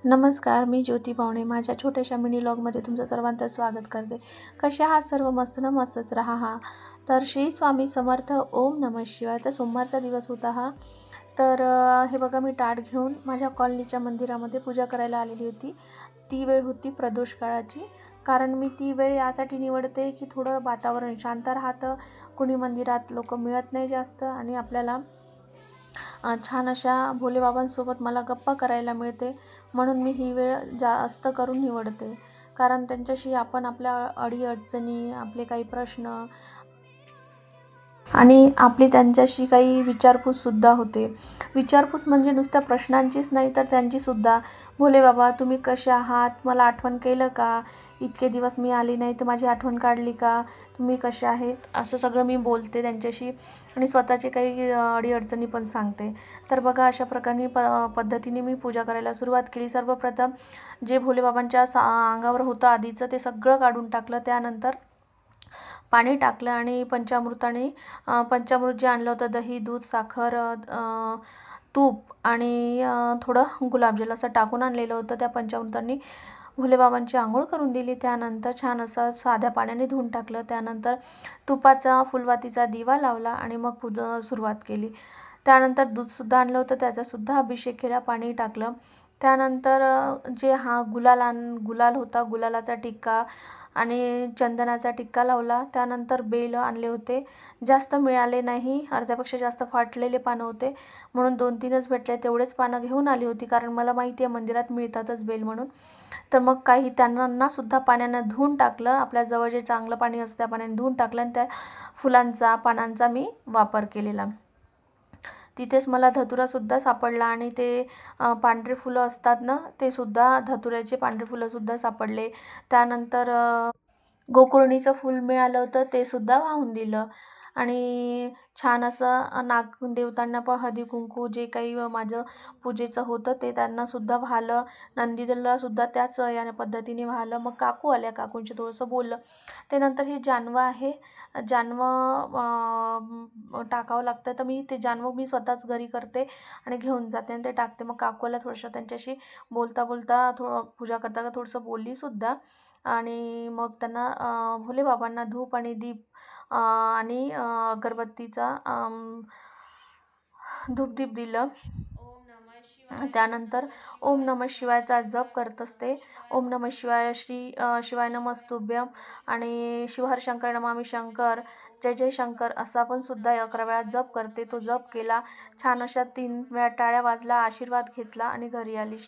नमस्कार, मी ज्योती पावणे. माझ्या छोट्याशा मिनी व्लॉगमध्ये तुमचं सर्वांचं स्वागत करते. कसे आहात सर्व? मस्त ना? मस्तच राहा हा. तर श्री स्वामी समर्थ. ओम नमः शिवाय. तर सोमवारचा दिवस होता हा. तर हे बघा, मी ताट घेऊन माझ्या कॉलनीच्या मंदिरामध्ये पूजा करायला आलेली होती. ती वेळ होती प्रदोष काळाची. कारण मी ती वेळ यासाठी निवडते की थोडं वातावरण शांत राहतं, कुणी मंदिरात लोक मिळत नाही जास्त, आणि आपल्याला छान अशा भोलेबाबांसोबत मला गप्पा करायला मिळते. म्हणून मी ही वेळ जास्त करून निवडते. कारण त्यांच्याशी आपण आपल्या अडीअडचणी, आपले काही प्रश्न आणि आपली त्यांच्याशी काही विचारपूससुद्धा होते. विचारपूस म्हणजे नुसत्या प्रश्नांचीच नाही, तर त्यांचीसुद्धा. भोले बाबा, तुम्ही कसे आहात? मला आठवण केलं का? इतके दिवस मी आली नाही तर माझी आठवण काढली का? तुम्ही कसे आहेत? असं सगळं मी बोलते त्यांच्याशी, आणि स्वतःचे काही अडीअडचणी पण सांगते. तर बघा, अशा प्रकारे पद्धतीने मी पूजा करायला सुरुवात केली. सर्वप्रथम जे भोलेबाबांच्या अंगावर होतं आधीचं ते सगळं काढून टाकलं. त्यानंतर पाणी टाकलं आणि पंचामृताने पंचामृत जे आणलं होतं, दही, दूध, साखर, तूप आणि थोडं गुलाबजल असं टाकून आणलेलं होतं, त्या पंचामृतांनी भोलेबाबांची आंघोळ करून दिली. त्यानंतर छान असं साध्या पाण्याने धुवून टाकलं. त्यानंतर तुपाचा फुलवातीचा दिवा लावला आणि मग सुरुवात केली. त्यानंतर दूधसुद्धा आणलं होतं, त्याचासुद्धा अभिषेक केला, पाणी टाकलं. त्यानंतर जे गुलाल होता, गुलालाचा टिक्का आणि चंदनाचा टिक्का लावला. त्यानंतर बेल आणले होते, जास्त मिळाले नाही, अर्ध्यापेक्षा जास्त फाटलेले पानं होते, म्हणून 2-3च भेटले. तेवढेच पानं घेऊन आली होती, कारण मला माहिती आहे मंदिरात मिळतातच बेल म्हणून. तर मग काही त्यांना सुद्धा पाण्यानं धुवून टाकलं. आपल्याजवळ जे चांगलं पाणी असतं त्या पाण्याने धुवून टाकलं आणि त्या फुलांचा, पानांचा मी वापर केलेला. तिथेच मला धतुरासुद्धा सापडला आणि ते पांढरे फुलं असतात ना, ते सुद्धा, धतुऱ्याचे पांढरे फुलंसुद्धा सापडले. त्यानंतर गोकुळणीचं फूल मिळालं होतं, ते सुद्धा वाहून दिलं. आणि छान असं नागदेवतांना पण हळदी कुंकू जे काही माझं पूजेचं होतं ते त्यांनासुद्धा वाहिलं. नंदीला त्याच या पद्धतीने वाहिलं. मग काकू आल्या, काकूंशी थोडंसं बोललं. त्यानंतर हे जानवं आहे, जानवं टाकावं लागतं. तर ते जानवं मी स्वतःच घरी करते आणि घेऊन जाते आणि ते टाकते. मग काकूला थोडंसं त्यांच्याशी बोलता बोलता, थोडं पूजा करता थोडंसं बोललीसुद्धा. आणि मग त्यांना भोलेबाबांना धूप आणि दीप आणि अगरबत्तीचा धूपदीप दिलं. त्यानंतर ओम नमः शिवायचा जप करत असते. ओम नमः शिवाय, श्री शिवाय नमस्तुभ्यम आणि शिवहर शंकर नमामि शंकर, जय जय शंकर असा पण सुद्धा 11 वेळा जप करते. तो जप केला. छान अशा 3 वेळा टाळ्या वाजला, आशीर्वाद घेतला आणि घरी आली.